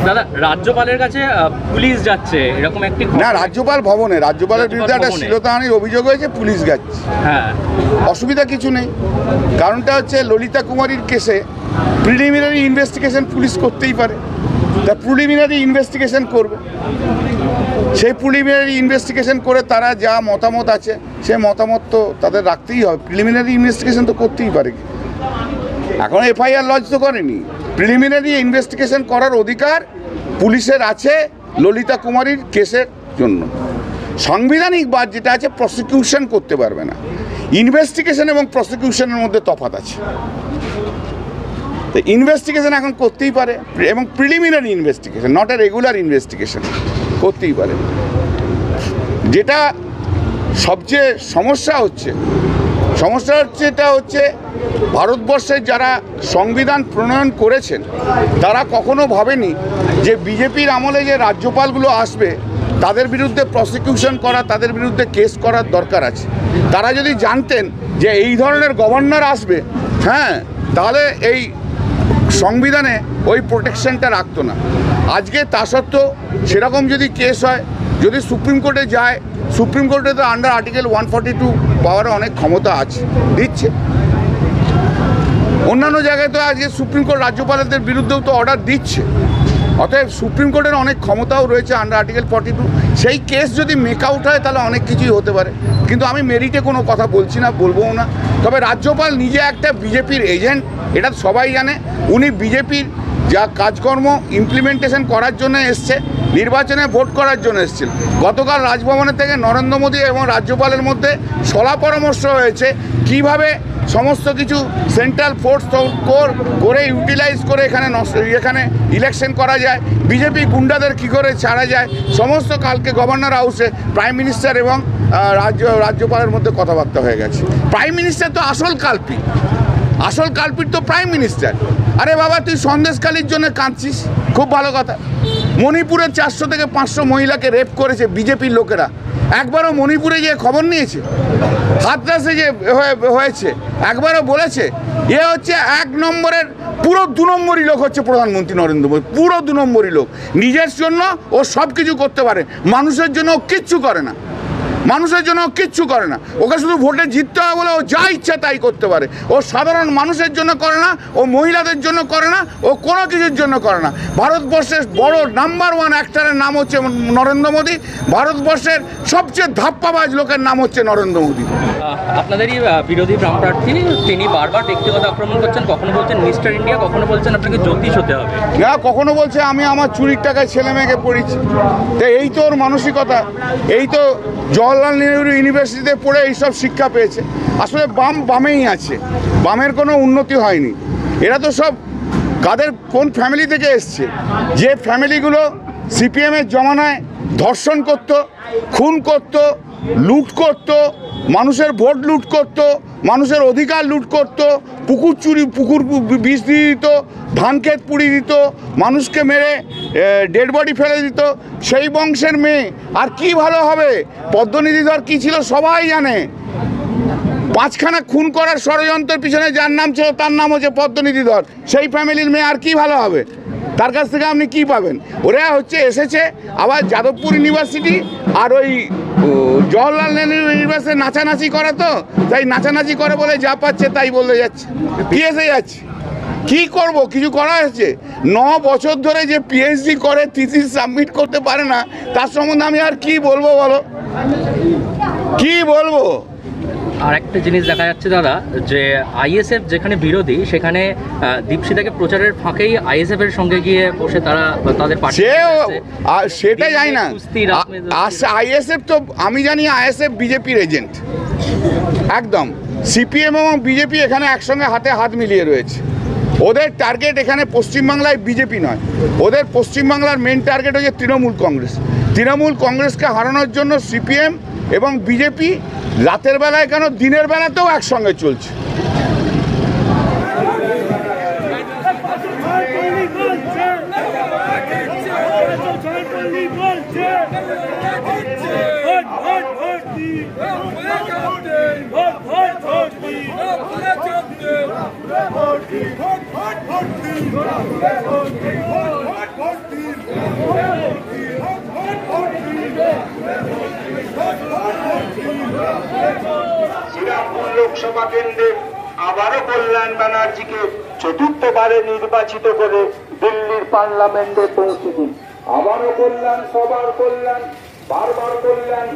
দাদা, রাজ্যপালের কাছে পুলিশ যাচ্ছে এরকম একটি না, রাজ্যপাল ভবনে রাজ্যপালের বিরুদ্ধে একটা শ্লীলতাহানির অভিযোগ হয়েছে, পুলিশ যাচ্ছে। হ্যাঁ, অসুবিধা কিছু নেই। কারণটা হচ্ছে ললিতা কুমারীর কেসে প্রিলিমিনারি ইনভেস্টিগেশন পুলিশ করতেই পারে, তা প্রিলিমিনারি ইনভেস্টিগেশন করবে। সেই প্রিলিমিনারি ইনভেস্টিগেশন করে তারা যা মতামত আছে সে মতামত তো তাদের রাখতেই হবে। প্রিলিমিনারি ইনভেস্টিগেশন তো করতেই পারে, এখন এফআইআর লজ তো করেনি। প্রিলিমিনারি ইনভেস্টিগেশন করার অধিকার পুলিশের আছে ললিতা কুমারীর কেসের জন্য। সাংবিধানিক বাদ যেটা আছে, প্রসিকিউশন করতে পারবে না। ইনভেস্টিগেশন এবং প্রসিকিউশনের মধ্যে তফাৎ আছে। তো ইনভেস্টিগেশন এখন করতেই পারে, এবং preliminary investigation, not a regular investigation, করতেই পারে। যেটা সবচেয়ে সমস্যা হচ্ছে এটা হচ্ছে ভারতবর্ষের যারা সংবিধান প্রণয়ন করেছেন তারা কখনো ভাবেনি যে বিজেপির আমলে যে রাজ্যপালগুলো আসবে তাদের বিরুদ্ধে প্রসিকিউশন করা, তাদের বিরুদ্ধে কেস করার দরকার আছে। তারা যদি জানতেন যে এই ধরনের গভর্নর আসবে, হ্যাঁ, তাহলে এই সংবিধানে ওই প্রোটেকশনটা রাখতো না। আজকে তা সত্ত্বেও সেরকম যদি কেস হয়, যদি সুপ্রিম কোর্টে যায়, সুপ্রিম কোর্টে তো আন্ডার আর্টিকেল 142 পাওয়ার অনেক ক্ষমতা আছে, দিচ্ছে। অন্যান্য জায়গায় তো আজকে সুপ্রিম কোর্ট রাজ্যপালদের বিরুদ্ধেও তো অর্ডার দিচ্ছে। অতএব সুপ্রিম কোর্টের অনেক ক্ষমতাও রয়েছে আন্ডার আর্টিকেল 42। সেই কেস যদি মেক আউট হয় তাহলে অনেক কিছুই হতে পারে। কিন্তু আমি মেরিটে কোনো কথা বলছি না, বলবও না। তবে রাজ্যপাল নিজে একটা বিজেপির এজেন্ট, এটা সবাই জানে। উনি বিজেপির যা কাজকর্ম ইমপ্লিমেন্টেশন করার জন্য এসছে, নির্বাচনে ভোট করার জন্য এসেছিল। গতকাল রাজভবনের থেকে নরেন্দ্র মোদী এবং রাজ্যপালের মধ্যে সলা পরামর্শ হয়েছে কিভাবে সমস্ত কিছু সেন্ট্রাল ফোর্স করে ইউটিলাইজ করে এখানে ইলেকশন করা যায়, বিজেপি গুন্ডাদের কি করে ছাড়া যায়, সমস্ত কালকে গভর্নর হাউসে প্রাইম মিনিস্টার এবং রাজ্যপালের মধ্যে কথাবার্তা হয়ে গেছে। প্রাইম মিনিস্টার তো আসল কালপিট তো প্রাইম মিনিস্টার। আরে বাবা, তুই সন্দেশখালির জন্য কাঁদছিস, খুব ভালো কথা। মণিপুরের 400 থেকে 500 মহিলাকে রেপ করেছে বিজেপির লোকেরা, একবারও মণিপুরে গিয়ে খবর নিয়েছে? হাতরাসে যে হয়েছে একবারও বলেছে? এ হচ্ছে 1 নম্বরের, পুরো 2 নম্বরই লোক হচ্ছে প্রধানমন্ত্রী নরেন্দ্র মোদী, পুরো 2 নম্বরই লোক। নিজের জন্য ও সব কিছু করতে পারে, মানুষের জন্য কিচ্ছু করে না, ওকে শুধু ভোটে জিততে হবে বলে ও যা ইচ্ছা তাই করতে পারে। ও সাধারণ মানুষের জন্য করে না, ও মহিলাদের জন্য করে না, ও কোনো কিছুর জন্য করে না। ভারতবর্ষের বড় নাম্বার 1 অ্যাক্টরের নাম হচ্ছে নরেন্দ্র মোদী, ভারতবর্ষের সবচেয়ে ধাপ্পাবাজ লোকের নাম হচ্ছে নরেন্দ্র মোদী। আপনাদেরই বিরোধী বাম প্রার্থী, তিনি বারবার ব্যক্তিগত আক্রমণ করছেন, কখনো বলছেন মিস্টার ইন্ডিয়া, কখনো বলছেন আপনাকে জ্যোতিষ হতে হবে, না কখনো বলছে আমি আমার চুরির টাকায় ছেলে মেয়েকে পড়িয়েছি। তো এই তো ওর মানসিকতা, এই তো জওয়াহরলাল নেহরু ইউনিভার্সিটিতে পড়ে এইসব শিক্ষা পেয়েছে। আসলে বামেই আছে, বামের কোনো উন্নতি হয়নি। এরা তো সব কোন ফ্যামিলি থেকে এসছে? যে ফ্যামিলিগুলো সিপিএমের জমানায় ধর্ষণ করত, খুন করত, লুট করত, মানুষের ভোট লুট করত, মানুষের অধিকার লুট করত, পুকুর বিষ দিয়ে দিত, ধান ক্ষেত পুড়িয়ে দিত, মানুষকে মেরে ডেড বডি ফেলে দিত, সেই বংশের মেয়ে আর কি ভালো হবে? পদ্মনিধি ধর কী ছিল সবাই জানে। 5খানা খুন করার ষড়যন্ত্রের পিছনে যার নাম ছিল তার নাম হচ্ছে পদ্মনিধি ধর। সেই ফ্যামিলির মেয়ে আর কি ভালো হবে? তার কাছ থেকে আপনি কি পাবেন? ওরা হচ্ছে এসেছে আবার যাদবপুর ইউনিভার্সিটি আর ওই জওহরলাল নেহরু ইউনিভার্সিটি নাচানাচি করে, তো তাই নাচানাচি করে বলে যা পাচ্ছে তাই বলে যাচ্ছে, কি এসে যাচ্ছে। কি করব? কিছু করা হয়েছে? 9 বছর ধরে যে পিএইচডি করে থিসিস সাবমিট করতে পারে না, তার সম্বন্ধে আমি আর কি বলবো বলো, কি বলবো? আর একটা জিনিস দেখা যাচ্ছে দাদা, যে আইএসএফ যেখানে বিরোধী সেখানে দীপশিতাকে প্রচারের ফাঁকেই আইএসএফ এর সঙ্গে গিয়ে বসে তাদের সেটা জানি না। আইএসএফ তো আমি জানি আইএসএফ বিজেপির এজেন্ট একদম। সিপিএম এবং বিজেপি এখানে একসঙ্গে হাতে হাত মিলিয়ে রয়েছে। ওদের টার্গেট এখানে পশ্চিমবাংলায় বিজেপি নয়, ওদের পশ্চিমবাংলার মেন টার্গেট হচ্ছে তৃণমূল কংগ্রেস। তৃণমূল কংগ্রেসকে হারানোর জন্য সিপিএম এবং বিজেপি রাতের বেলায় কেন দিনের বেলাতেও একসঙ্গে চলছে। শ্রীরামপুর লোকসভা কেন্দ্রে আবারও কল্যাণ ব্যানার্জিকে চতুর্থবারে নির্বাচিত করে দিল্লির পার্লামেন্টে পৌঁছে দিন। আবারও কল্যাণ, সবার কল্যাণ, বারবার কল্যাণ।